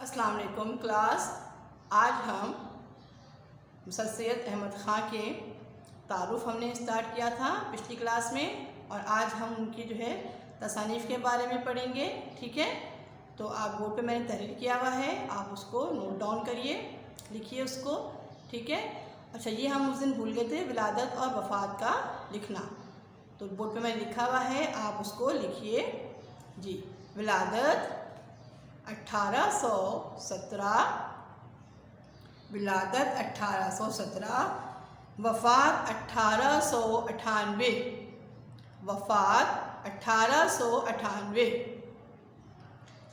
السلام علیکم کلاس. آج ہم سر سید احمد خان کے تعارف ہم نے اسٹارٹ کیا تھا پچھلی کلاس میں، اور آج ہم ان کی جو ہے تصانیف کے بارے میں پڑھیں گے. ٹھیک ہے، تو آپ بورڈ پہ میں نے تحریر کیا ہوا ہے، آپ اس کو نوٹ ڈاؤن کریے، لکھیے اس کو. ٹھیک ہے. اچھا، یہ ہم اس دن بھول گئے تھے ولادت اور وفات کا لکھنا، تو بورڈ پہ میں نے لکھا ہوا ہے، آپ اس کو لکھیے. جی، ولادت 1817، ولادت 1817، وفات 1898، وفات 1898.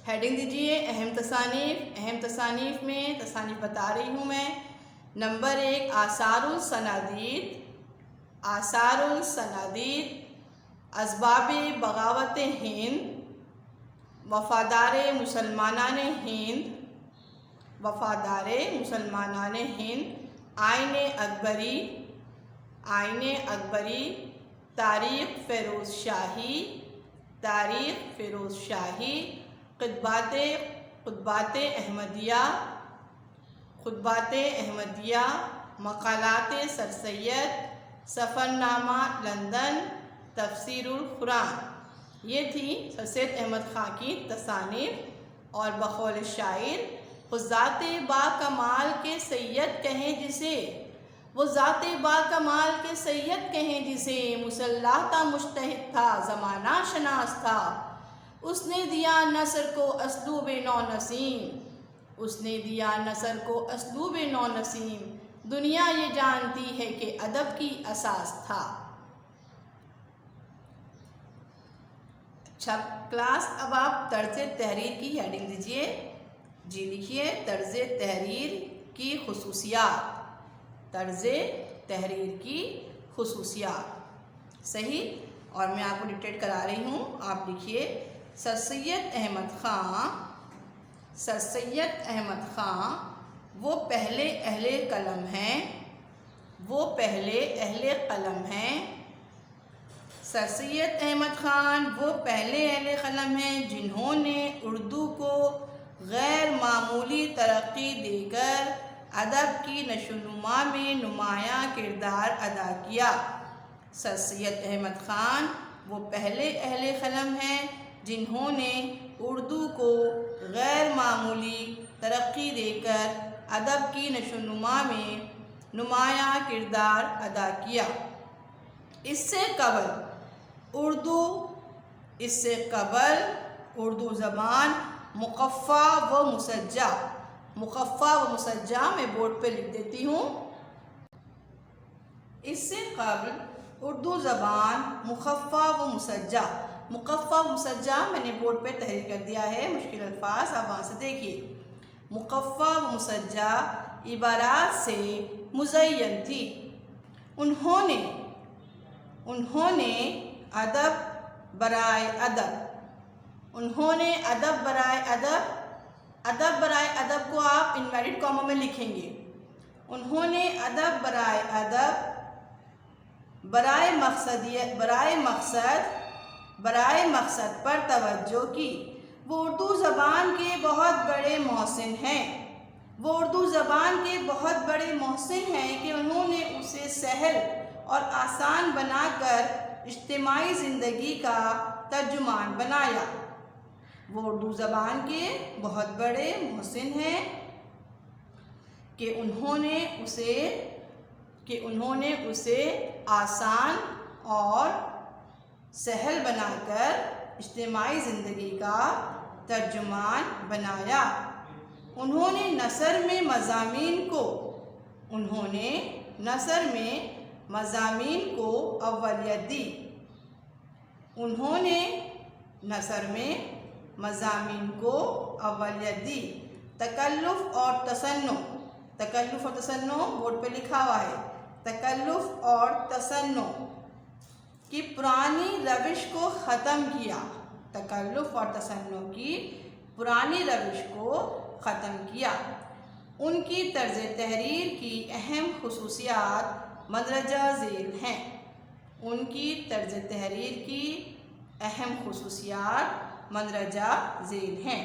ہیڈنگ دیجئے اہم تصانیف. اہم تصانیف میں تصانیف بتا رہی ہوں میں. نمبر 1 آثار الصنادید. آثار الصنادید، اسباب بغاوت ہند، وفادار مسلمانان ہند، وفادار مسلمانان ہند، آئین اکبری، آئین اکبری، تاریخ فیروز شاہی، تاریخ فیروز شاہی، خطبات احمدیہ، خطبات احمدیہ، مقالات سر سید، سفرنامہ لندن، تفسیر القرآن. یہ تھی سر سید احمد خان کی تصانیف. اور بقول شاعر، وہ ذات با کمال کے سید کہیں جسے، وہ ذات با کمال کے سید کہیں جسے، مسلح تھا مجتہد تھا زمانہ شناس تھا، اس نے دیا نثر کو اسلوب نو نسیم، اس نے دیا نثر کو اسلوب نو نسیم، دنیا یہ جانتی ہے کہ ادب کی اساس تھا. اچھا کلاس، اب آپ طرز تحریر کی ہیڈنگ دیجئے. جی لکھیے طرز تحریر کی خصوصیات. طرز تحریر کی خصوصیات. صحیح. اور میں آپ کو ڈکٹیٹ کرا رہی ہوں، آپ لکھیے سر سید احمد خان، سر سید احمد خان وہ پہلے اہل قلم ہیں، وہ پہلے اہل قلم ہیں. سر سید احمد خان وہ پہلے اہل قلم ہیں جنہوں نے اردو کو غیر معمولی ترقی دے کر ادب کی نشو و نما میں نمایاں کردار ادا کیا. سر سید احمد خان وہ پہلے اہل قلم ہیں جنہوں نے اردو کو غیر معمولی ترقی دے کر ادب کی نشو و نما میں نمایاں کردار ادا کیا. اس سے قبل اردو زبان مقفع و مسجع، مقفع و مسجع میں بورڈ پہ لکھ دیتی ہوں. اس سے قبل اردو زبان مقفع و مسجع، مقفع و مسجع میں نے بورڈ پہ تحریر کر دیا ہے، مشکل الفاظ آپ وہاں سے دیکھیے. مقفع و مسجع عبارات سے مزین تھی. انہوں نے ادب برائے ادب، انہوں نے ادب برائے ادب، ادب برائے ادب کو آپ انورٹڈ کاما میں لکھیں گے. انہوں نے ادب برائے ادب، برائے مقصد پر توجہ کی. وہ اردو زبان کے بہت بڑے محسن ہیں، وہ اردو زبان کے بہت بڑے محسن ہیں کہ انہوں نے اسے سہل اور آسان بنا کر اجتماعی زندگی کا ترجمان بنایا. وہ اردو زبان کے بہت بڑے محسن ہیں کہ انہوں نے اسے آسان اور سہل بنا کر اجتماعی زندگی کا ترجمان بنایا. انہوں نے نثر میں مضامین کو اولیت دی. انہوں نے نثر میں مضامین کو اولیت دی. تکلف اور تصنع، تکلف اور تصنع بورڈ پہ لکھا ہوا ہے. تکلف اور تصنع کی پرانی روش کو ختم کیا. تکلف اور تصنع کی پرانی روش کو ختم کیا. ان کی طرز تحریر کی اہم خصوصیات مندرجہ ذیل ہیں. ان کی طرز تحریر کی اہم خصوصیات مندرجہ ذیل ہیں.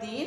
3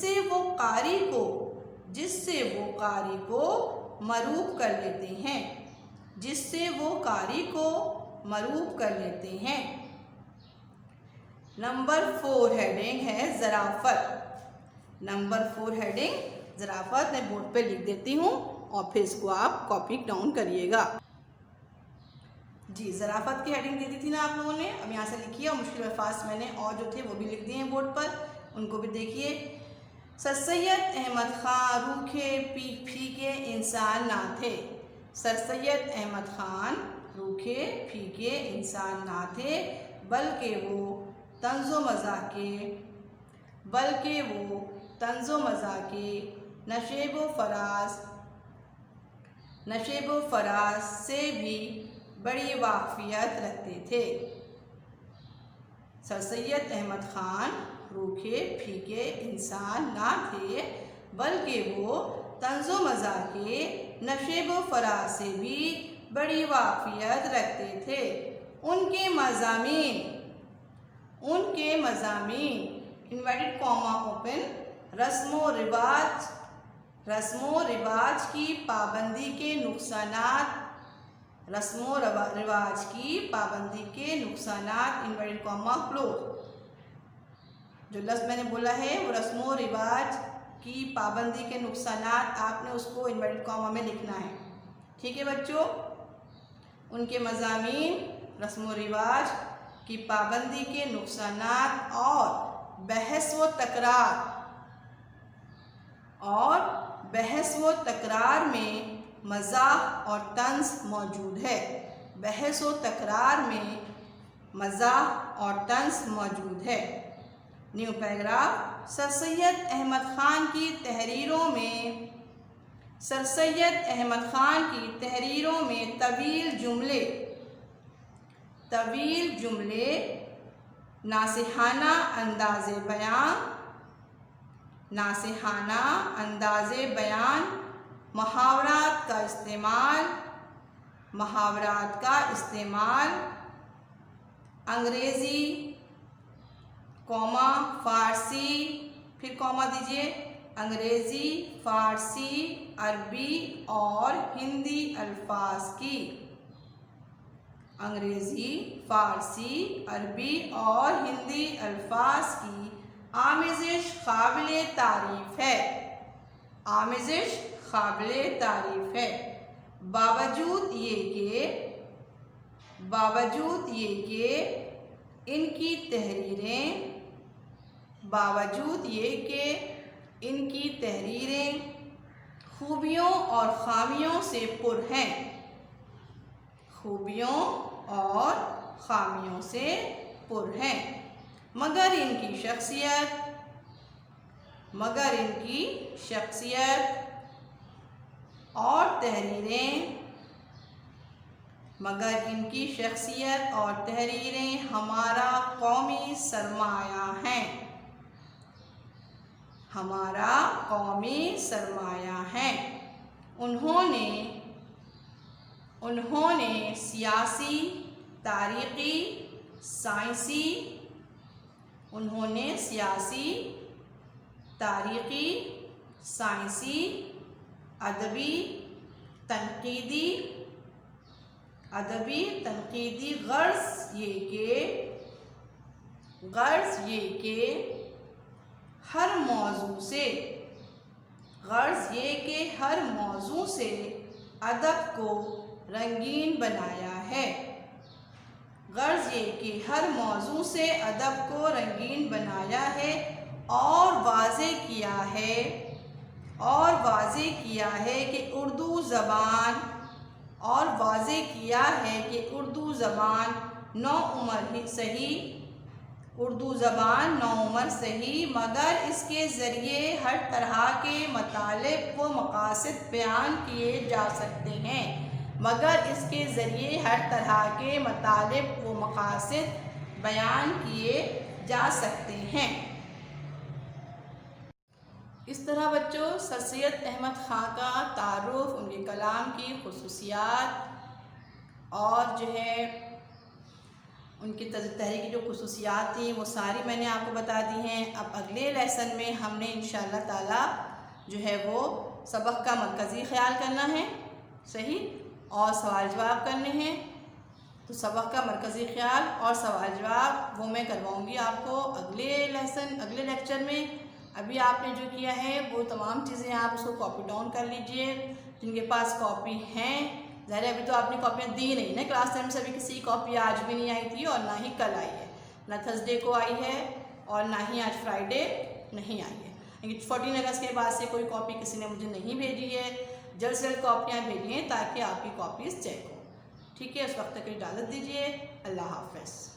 سے وہ قاری کو مروب کر لیتے ہیں، جس سے وہ قاری کو مروب کر لیتے ہیں۔ نمبر 4 ہیڈنگ ہے ظرافت۔ نمبر 4 ہیڈنگ ظرافت میں بورڈ پہ لکھ دیتی ہوں اور پھر اس کو آپ کاپی ڈاؤن کریے گا۔ جی ظرافت کی ہیڈنگ دے دی تھی نا آپ لوگوں نے، اب یہاں سے لکھیے، اور مشکل الفاظ میں نے اور جو تھے وہ بھی لکھ دیے ہیں بورڈ پر، ان کو بھی دیکھیے۔ سر سید احمد خان روکھے پھیکے انسان نہ تھے۔ سر سید احمد خان روکھے پھیکے انسان نہ تھے، بلکہ وہ طنز و مزاح کے نشیب و فراز سے بھی بڑی واقفیت رکھتے تھے۔ سر سید احمد خان روکھے پھیکے انسان نہ تھے، بلکہ وہ طنز و مزاح کے نشیب و فراز سے بھی بڑی واقفیت رکھتے تھے۔ ان کے مضامین انورٹڈ کاما اوپن رسم و رواج کی پابندی کے نقصانات انورٹڈ کاما کلوز۔ جو لفظ میں نے بولا ہے وہ رسم و رواج کی پابندی کے نقصانات، آپ نے اس کو انورٹڈ کاما میں لکھنا ہے، ٹھیک ہے بچوں۔ ان کے مضامین رسم و رواج کی پابندی کے نقصانات اور بحث و تکرار میں مزاح اور طنز موجود ہے۔ بحث و تکرار میں مزاح اور طنز موجود ہے۔ New paragraph. Sir Syed Ahmad Khan کی تحریروں میں طویل جملے، ناصحانہ انداز بیان، محاورات کا استعمال، انگریزی، فارسی، پھر کاما دیجئے، انگریزی، فارسی، عربی اور ہندی الفاظ کی آمیزش قابل تعریف ہے۔ باوجود یہ کہ ان کی تحریریں خوبیوں اور خامیوں سے پر ہیں، مگر ان کی شخصیت اور تحریریں ہمارا قومی سرمایہ ہیں۔ انہوں نے سیاسی، تاریخی، سائنسی، ادبی، تنقیدی غرض یہ کہ ہر موضوع سے ادب کو رنگین بنایا ہے اور واضح کیا ہے کہ اردو زبان نوعمر صحیح، مگر اس کے ذریعے ہر طرح کے مطالب و مقاصد بیان کیے جا سکتے ہیں۔ اس طرح بچوں سر سید احمد خان کا تعارف، ان کے کلام کی خصوصیات اور جو ہے ان کی تحریر کی جو خصوصیات تھیں وہ ساری میں نے آپ کو بتا دی ہیں۔ اب اگلے لیسن میں ہم نے انشاءاللہ تعالیٰ جو ہے وہ سبق کا مرکزی خیال کرنا ہے، صحیح، اور سوال جواب کرنے ہیں۔ تو سبق کا مرکزی خیال اور سوال جواب وہ میں کرواؤں گی آپ کو اگلے لیکچر میں۔ ابھی آپ نے جو کیا ہے وہ تمام چیزیں آپ اس کو کاپی ڈاؤن کر لیجئے، جن کے پاس کاپی ہیں۔ ظاہر ہے ابھی تو آپ نے کاپیاں دی نہیں نا، کلاس ٹائم سے ابھی کسی کی کاپی آج بھی نہیں آئی تھی اور نہ ہی کل آئی ہے، نہ تھرسڈے کو آئی ہے اور نہ ہی آج فرائیڈے نہیں آئی ہے۔ 14 اگست کے بعد سے کوئی کاپی کسی نے مجھے نہیں بھیجی ہے۔ جلد سے جلد کاپیاں بھیجیں تاکہ آپ کی کاپیز چیک ہوں، ٹھیک ہے۔ اس وقت تک اجازت دیجیے، اللہ حافظ۔